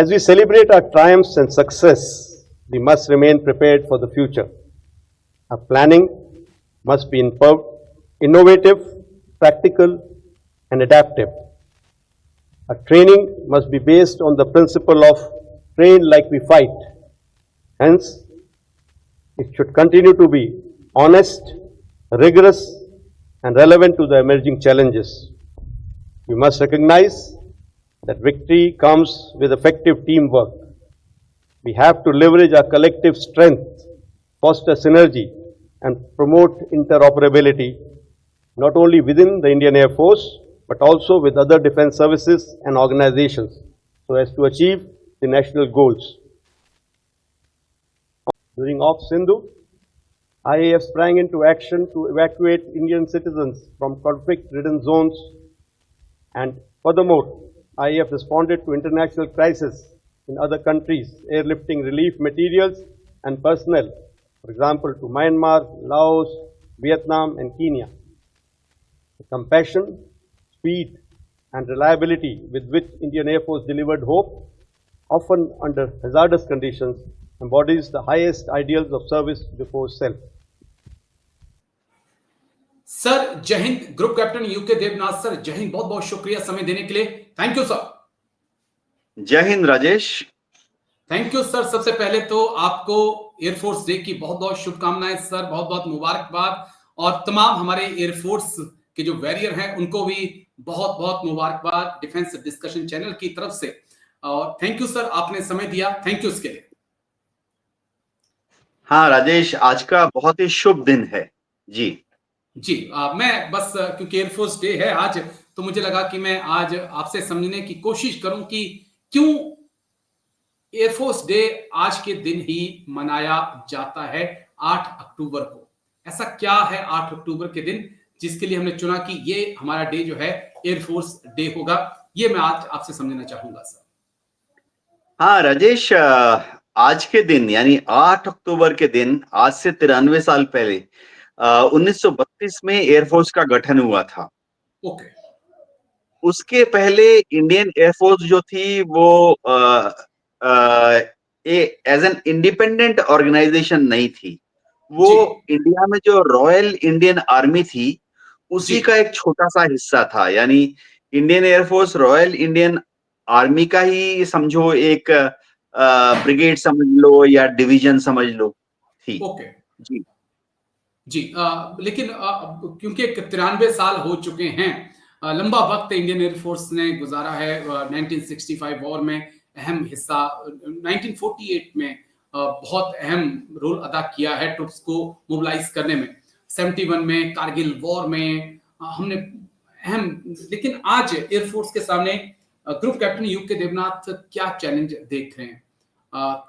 As we celebrate our triumphs and success, we must remain prepared for the future. Our planning must be innovative, practical, and adaptive. Our training must be based on the principle of train like we fight. Hence, it should continue to be honest, rigorous, and relevant to the emerging challenges. We must recognize that victory comes with effective teamwork. We have to leverage our collective strength, foster synergy, and promote interoperability, not only within the Indian Air Force, but also with other defense services and organizations, so as to achieve the national goals. During Operation Sindhu, IAF sprang into action to evacuate Indian citizens from conflict-ridden zones, and furthermore, IAF responded to international crises in other countries, airlifting relief materials and personnel, for example, to Myanmar, Laos, Vietnam, and Kenya. The compassion, speed, and reliability with which Indian Air Force delivered hope, often under hazardous conditions, embodies the highest ideals of service before self. Sir जय हिंद, group captain UK Devnath sir, जय हिंद, बहुत बहुत शुक्रिया समय देने के लिए। Thank you sir. जय हिंद राजेश। Thank you sir. सबसे पहले तो आपको एयरफोर्स डे की बहुत बहुत शुभकामनाएं सर, बहुत बहुत मुबारकबाद, और तमाम हमारे एयरफोर्स के जो वॉरियर हैं उनको भी बहुत बहुत मुबारकबाद डिफेंस डिस्कशन चैनल की तरफ से। और थैंक यू सर, आपने समय दिया, थैंक यू इसके लिए। हाँ राजेश, आज का बहुत ही शुभ दिन है जी। मैं बस क्योंकि एयरफोर्स डे है आज, तो मुझे लगा कि मैं आज आपसे समझने की कोशिश करूं कि क्यों एयरफोर्स डे आज के दिन ही मनाया जाता है 8 अक्टूबर को। ऐसा क्या है 8 अक्टूबर के दिन जिसके लिए हमने चुना कि ये हमारा डे जो है एयरफोर्स डे होगा, ये मैं आज आपसे समझना चाहूंगा सर। हाँ राजेश, आज के दिन यानी 8 अक्टूबर के दिन, आज से 93 साल पहले 1932 में एयरफोर्स का गठन हुआ था। ओके। उसके पहले इंडियन एयरफोर्स जो थी वो एज एन इंडिपेंडेंट ऑर्गेनाइजेशन नहीं थी। वो इंडिया में जो रॉयल इंडियन आर्मी थी उसी का एक छोटा सा हिस्सा था। यानी Indian air force royal Indian army का ही समझो एक ब्रिगेड समझ लो या डिवीजन समझ लो थी। ओके जी जी। लेकिन क्योंकि 93 साल हो चुके हैं, लंबा वक्त इंडियन एयरफोर्स ने गुजारा है। 1965 वॉर में अहम हिस्सा, 1948 में बहुत अहम रोल अदा किया है ट्रुप्स को मोबिलाइज करने में, 71 में कारगिल वॉर में हमने अहम। लेकिन आज एयरफोर्स के सामने ग्रुप कैप्टन यूके देवनाथ क्या चैलेंज देख रहे हैं?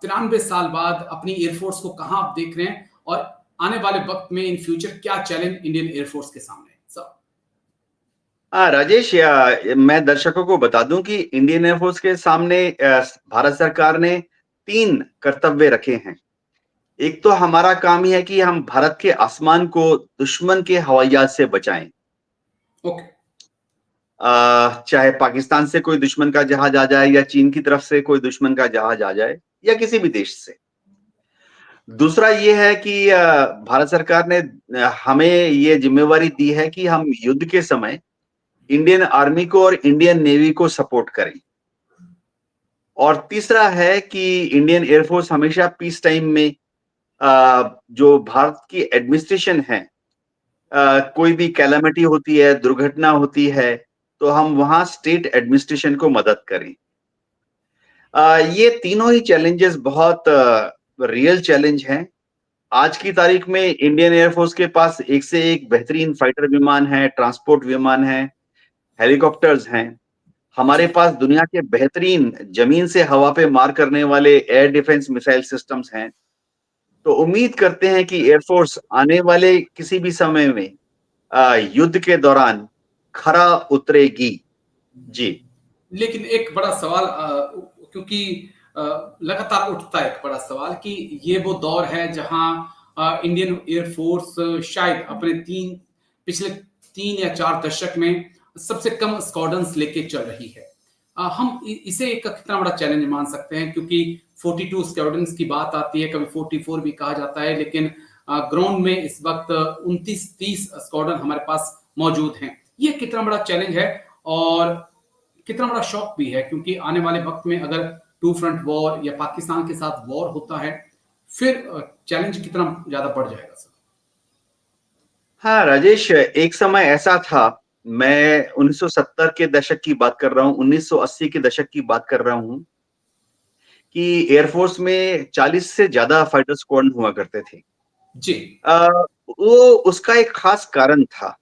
93 साल बाद अपनी एयरफोर्स को कहां आप देख रहे हैं, और आने वाले वक्त में इन फ्यूचर क्या चैलेंज इंडियन एयरफोर्स के सामने सर? राजेश, मैं दर्शकों को बता दूं कि इंडियन एयरफोर्स के सामने भारत सरकार ने 3 कर्तव्य रखे हैं। एक तो हमारा काम ही है कि हम भारत के आसमान को दुश्मन के हवाई जहाज से बचाएं। ओके। चाहे पाकिस्तान से कोई दुश्मन का जहाज आ जाए या चीन की तरफ से कोई दुश्मन का जहाज आ जाए या किसी भी देश से। दूसरा ये है कि भारत सरकार ने हमें ये जिम्मेवारी दी है कि हम युद्ध के समय इंडियन आर्मी को और इंडियन नेवी को सपोर्ट करें। और तीसरा है कि इंडियन एयरफोर्स हमेशा पीस टाइम में जो भारत की एडमिनिस्ट्रेशन है, कोई भी कैलामिटी होती है, दुर्घटना होती है, तो हम वहां स्टेट एडमिनिस्ट्रेशन को मदद करें। ये तीनों ही चैलेंजेस बहुत रियल चैलेंज हैं। आज की तारीख में इंडियन एयरफोर्स के पास एक से एक बेहतरीन फाइटर विमान है, ट्रांसपोर्ट विमान है, हेलीकॉप्टर्स हैं। हमारे पास दुनिया के बेहतरीन जमीन से हवा पे मार करने वाले एयर डिफेंस मिसाइल सिस्टम्स हैं। तो उम्मीद करते हैं कि एयरफोर्स आने वाले किसी भी समय में युद्ध के दौरान खरा उतरेगी। जी। लेकिन एक बड़ा सवाल, क्योंकि लगातार उठता है एक बड़ा सवाल कि ये वो दौर है जहां इंडियन एयरफोर्स शायद अपने पिछले 3 या 4 दशक में सबसे कम स्क्वाड्रन्स लेके चल रही है। हम इसे एक कितना बड़ा चैलेंज मान सकते हैं, क्योंकि 42 स्क्वाड्रंस की बात आती है, कभी 44 भी कहा जाता है, लेकिन ग्राउंड में इस वक्त 29-30 स्क्वाड्रन हमारे पास मौजूद हैं। ये कितना बड़ा चैलेंज है और कितना बड़ा शॉक भी है, क्योंकि आने वाले वक्त में अगर टू फ्रंट वॉर या पाकिस्तान के साथ वॉर होता है, फिर चैलेंज कितना ज्यादा बढ़ जाएगा सर। हाँ राजेश, एक समय ऐसा था, मैं 1970 के दशक की बात कर रहा हूँ, 1980 के दशक की बात कर रहा हूँ, कि एयरफोर्स में 40 से ज्यादा फाइटर स्क्वाड्रन हुआ करते थे। जी अ, वो उसका एक खास कारण था।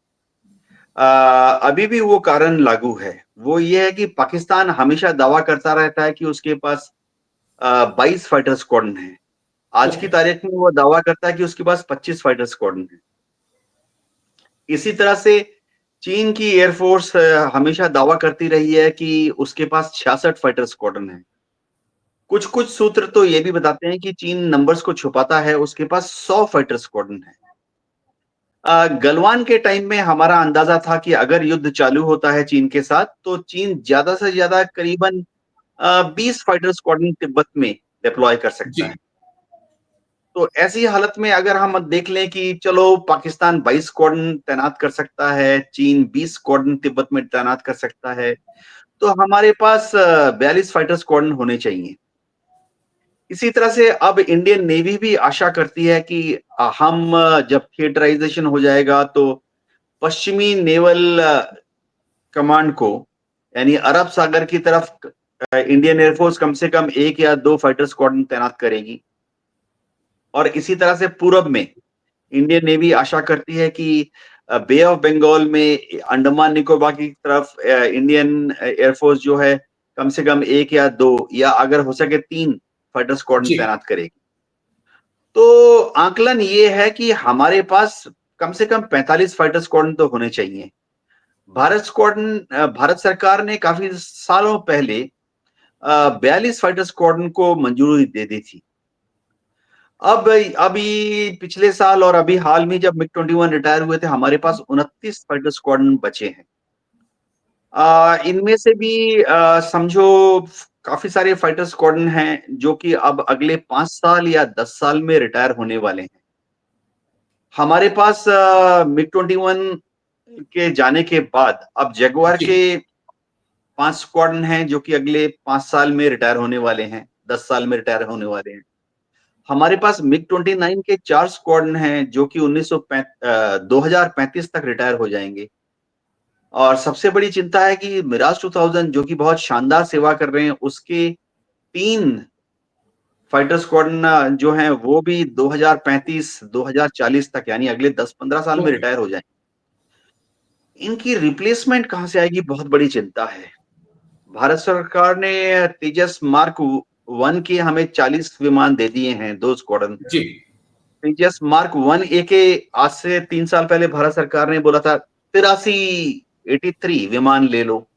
अभी भी वो कारण लागू है। वो ये है कि पाकिस्तान हमेशा दावा करता रहता है कि उसके पास 22 फाइटर स्क्वाड्रन है। आज की ओके तारीख में वो दावा करता है कि उसके पास 25 फाइटर स्क्वाड्रन है। इसी तरह से चीन की एयरफोर्स हमेशा दावा करती रही है कि उसके पास 66 फाइटर स्क्वाड्रन है। कुछ कुछ सूत्र तो ये भी बताते हैं कि चीन नंबर्स को छुपाता है, उसके पास 100 फाइटर स्क्वाड्रन है। गलवान के टाइम में हमारा अंदाजा था कि अगर युद्ध चालू होता है चीन के साथ, तो चीन ज्यादा से ज्यादा करीबन 20 फाइटर स्क्वाड्रन तिब्बत में डिप्लॉय कर जी सकता है। तो ऐसी हालत में अगर हम देख लें कि चलो पाकिस्तान 22 स्क्वाड्रन तैनात कर सकता है, चीन 20 स्क्वाड्रन तिब्बत में तैनात कर सकता है, तो हमारे पास 42 फाइटर स्क्वाड्रन होने चाहिए। इसी तरह से अब इंडियन नेवी भी आशा करती है कि हम जब थिएटराइजेशन हो जाएगा तो पश्चिमी नेवल कमांड को, यानी अरब सागर की तरफ इंडियन एयरफोर्स कम से कम 1 या 2 फाइटर स्क्वाड्रन तैनात करेगी। और इसी तरह से पूरब में इंडियन नेवी आशा करती है कि बे ऑफ बंगाल में, अंडमान निकोबार की तरफ इंडियन एयरफोर्स जो है कम से कम 1 या 2 या अगर हो सके 3 फाइटर स्क्वाड्रन जी तैनात करेगी। तो आकलन ये है कि हमारे पास कम से कम 45 फाइटर स्क्वाड्रन तो होने चाहिए। भारत सरकार ने काफी सालों पहले 42 फाइटर स्क्वाड्रन को मंजूरी दे दी थी। अब अभी पिछले साल और अभी हाल में जब मिग-21 रिटायर हुए थे, हमारे पास 29 फाइटर स्क्वाड्रन बचे हैं। इनमें से भी समझो काफी सारे फाइटर स्क्वाड्रन हैं जो कि अब अगले 5 साल या 10 साल में रिटायर होने वाले हैं। हमारे पास मिग-21 के जाने के बाद अब जगुआर जी के 5 स्क्वाड्रन हैं जो कि अगले 5 साल में रिटायर होने वाले हैं, 10 साल में रिटायर होने वाले हैं। हमारे पास मिग-29 के 4 स्क्वाड्रन हैं जो कि 2035 तक रिटायर हो जाएंगे। और सबसे बड़ी चिंता है कि मिराज 2000 जो कि बहुत शानदार सेवा कर रहे हैं, उसके 3 फाइटर स्क्वाड्रन जो हैं वो भी 2035, 2040 तक, यानी अगले 10-15 साल में ओके रिटायर हो जाएंगे। इनकी रिप्लेसमेंट कहाँ से आएगी, बहुत बड़ी चिंता है। भारत सरकार ने तेजस मार्क 1 के हमें 40 विमान दे दिए हैं, 2 स्क्वाड्रन। जी तेजस मार्क 1A के आज से 3 साल पहले भारत सरकार ने बोला था 83 83 विमान ले लो।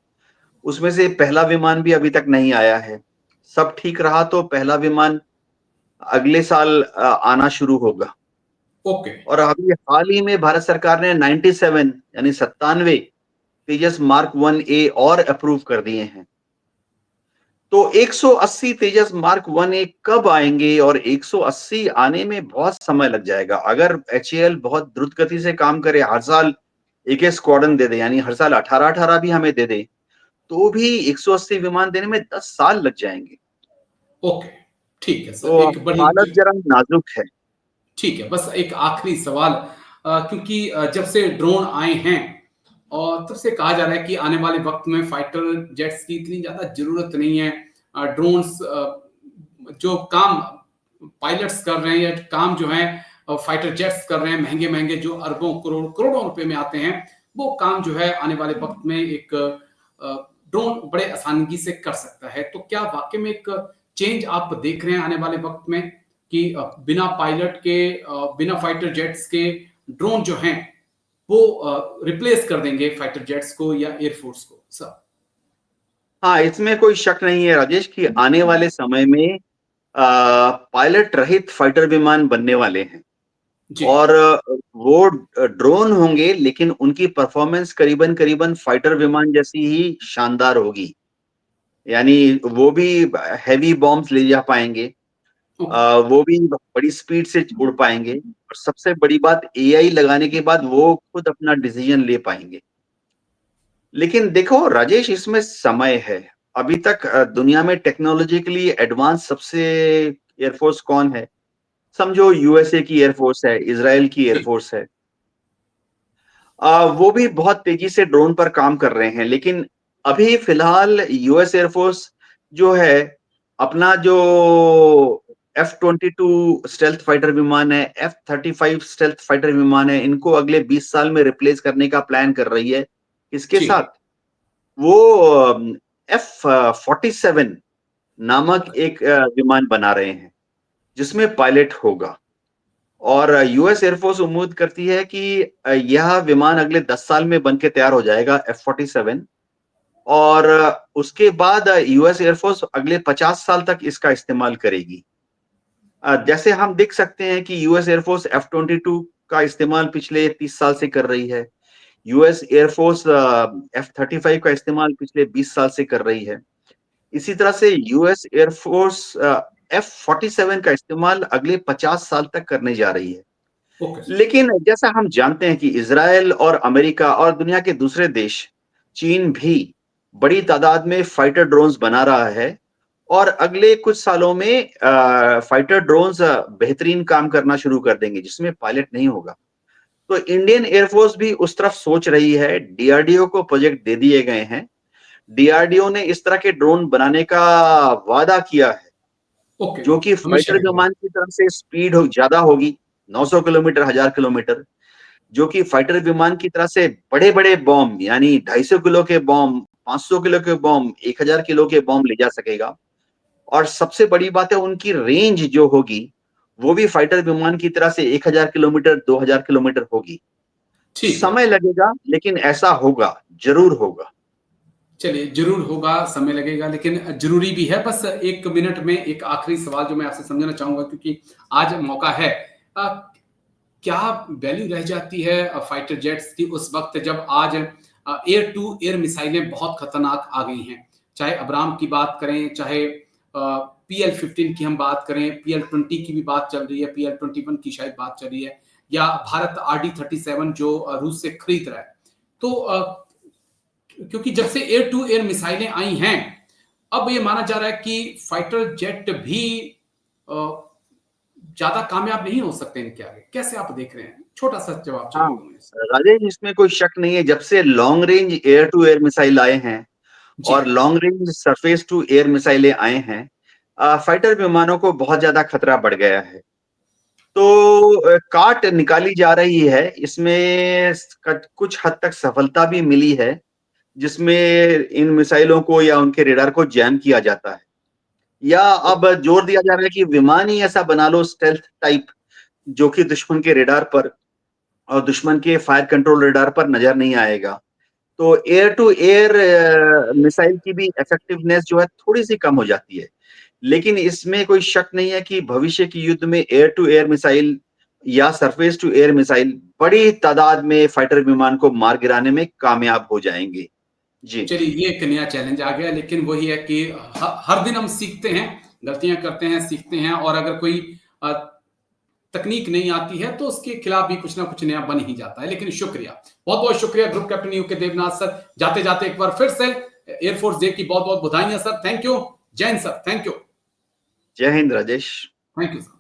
उसमें से पहला विमान भी अभी तक नहीं आया है। सब ठीक रहा तो पहला विमान अगले साल आना शुरू होगा। ओके और अभी हाल ही में भारत सरकार ने 97 यानी 97 तेजस मार्क 1A और अप्रूव कर दिए हैं। तो 180 तेजस मार्क 1A कब आएंगे, और 180 आने में बहुत समय लग जाएगा। अगर एचएएल बहुत द्रुत गति से काम करे, हर साल एक एक स्क्वाड्रन दे दे, यानी हर साल 18-18 भी हमें दे दे, तो भी 180 विमान देने में 10 साल लग जाएंगे। ओके ठीक है सर, तो एक बड़ी हालत जरा नाजुक है। ठीक है, बस एक आखिरी सवाल, क्योंकि जब से ड्रोन आए हैं और तब से कहा जा रहा है कि आने वाले वक्त में फाइटर जेट्स की इतनी ज्यादा जरूरत नहीं है। ड्रोन्स जो काम पायलट्स कर रहे हैं या काम जो है फाइटर जेट्स कर रहे हैं, महंगे महंगे जो अरबों करोड़ों रुपए में आते हैं, वो काम जो है आने वाले वक्त में एक ड्रोन बड़े आसानी से कर सकता है। तो क्या वाकई में एक चेंज आप देख रहे हैं आने वाले वक्त में कि बिना पायलट के, बिना फाइटर जेट्स के ड्रोन जो हैं वो रिप्लेस कर देंगे फाइटर जेट्स को या एयरफोर्स को सर? हाँ, इसमें कोई शक नहीं है राजेश कि आने वाले समय में पायलट रहित फाइटर विमान बनने वाले हैं। जी और वो ड्रोन होंगे, लेकिन उनकी परफॉर्मेंस करीबन करीबन फाइटर विमान जैसी ही शानदार होगी। यानी वो भी हैवी बॉम्ब्स ले जा पाएंगे, वो भी बड़ी स्पीड से उड़ पाएंगे, और सबसे बड़ी बात एआई लगाने के बाद वो खुद अपना डिसीजन ले पाएंगे। लेकिन देखो राजेश, इसमें समय है। अभी तक दुनिया में टेक्नोलॉजिकली एडवांस सबसे एयरफोर्स कौन है? समझो यूएसए की एयरफोर्स है, इजराइल की एयरफोर्स है। वो भी बहुत तेजी से ड्रोन पर काम कर रहे हैं, लेकिन अभी फिलहाल यूएस एयरफोर्स जो है, अपना जो F-22 स्टेल्थ फाइटर विमान है, F-35 स्टेल्थ फाइटर विमान है, इनको अगले 20 साल में रिप्लेस करने का प्लान कर रही है। इसके जी। साथ वो F-47 नामक एक विमान बना रहे हैं, जिसमें पायलट होगा। और यूएस एयरफोर्स उम्मीद करती है कि यह विमान अगले 10 साल में बन के तैयार हो जाएगा, F-47, और उसके बाद यूएस एयरफोर्स अगले 50 साल तक इसका इस्तेमाल करेगी। जैसे हम देख सकते हैं कि यूएस एयरफोर्स F-22 का इस्तेमाल पिछले 30 साल से कर रही है। यूएस एयरफोर्स F-35 का इस्तेमाल पिछले 20 साल से कर रही है। इसी तरह से यूएस एयरफोर्स F-47 का इस्तेमाल अगले 50 साल तक करने जा रही है। Okay sir. लेकिन जैसा हम जानते हैं कि इजराइल और अमेरिका और दुनिया के दूसरे देश, चीन भी बड़ी तादाद में फाइटर ड्रोन्स बना रहा है, और अगले कुछ सालों में फाइटर ड्रोन्स बेहतरीन काम करना शुरू कर देंगे, जिसमें पायलट नहीं होगा। तो इंडियन एयरफोर्स भी उस तरफ सोच रही है। डीआरडीओ को प्रोजेक्ट दे दिए गए हैं। डीआरडीओ ने इस तरह के ड्रोन बनाने का वादा किया है, ओके, जो कि हमेशा फाइटर के लिए। विमान की तरफ से स्पीड ज्यादा होगी, 900 किलोमीटर, 1000 किलोमीटर, जो कि फाइटर विमान की तरह से बड़े बड़े बॉम्ब, यानी 250 किलो के बॉम्ब, 500 किलो के बॉम्ब, 1000 किलो के बॉम्ब ले जा सकेगा। और सबसे बड़ी बात है, उनकी रेंज जो होगी वो भी फाइटर विमान की तरह से 1000 किलोमीटर, 2000 किलोमीटर होगी। ठीक है। समय लगेगा, लेकिन ऐसा होगा, जरूर होगा। चलिए, ज़रूर होगा, समय लगेगा, लेकिन ज़रूरी भी है। बस 1 मिनट में एक आखिरी सवाल जो मैं आपसे समझना चाहूँगा, क्योंकि आज मौका है। अ, क्या वैल्यू रह जाती है फाइटर जेट्स की उस वक़्त जब आज एयर टू एयर मिसाइलें बहुत खतरनाक आ गई हैं? चाहे अब्राम की बात करें, चाहे PL-15 की हम बात करें, PL-20 की भी बात चल रही है, PL-21 की शायद बात चल रही है, या भारत RD-37 जो रूस से खरीद रहा है। तो क्योंकि जब से एयर टू एयर मिसाइलें आई हैं, अब ये माना जा रहा है कि फाइटर जेट भी ज्यादा कामयाब नहीं हो सकते इनके आगे। कैसे आप देख रहे हैं? छोटा सा जवाब हाँ, चाहिए मुझे इसका। राजेश, इसमें कोई शक नहीं है, जब से long range air to air missile आए हैं जी। और long range surface to air मिसाइलें आए हैं, फाइटर विमानों को बहुत ज्यादा खतरा बढ़ गया है। तो काट निकाली जा रही है इसमें, कुछ हद तक सफलता भी मिली है, जिसमें इन मिसाइलों को या उनके रेडार को जैम किया जाता है, या अब जोर दिया जा रहा है कि विमान ही ऐसा बना लो स्टेल्थ टाइप, जो कि दुश्मन के रेडार पर और दुश्मन के फायर कंट्रोल रेडार पर नजर नहीं आएगा। तो एयर टू एयर मिसाइल की भी इफेक्टिवनेस जो है थोड़ी सी कम हो जाती है। लेकिन इसमें कोई शक नहीं है कि भविष्य के युद्ध में एयर टू एयर मिसाइल या सरफेस टू एयर मिसाइल बड़ी तादाद में फाइटर विमान को मार गिराने में कामयाब हो जाएंगे। जी। चलिए, ये एक नया चैलेंज आ गया, लेकिन वही है कि हर दिन हम सीखते हैं, गलतियां करते हैं, सीखते हैं, और अगर कोई अ, तकनीक नहीं आती है तो उसके खिलाफ भी कुछ ना कुछ नया बन ही जाता है। लेकिन शुक्रिया, बहुत बहुत शुक्रिया group captain UK Devnath sir. जाते जाते एक बार फिर से एयरफोर्स डे की बहुत बहुत बधाइयां सर। Thank you. जय हिंद सर। Thank you. जय हिंद राजेश। Thank you sir.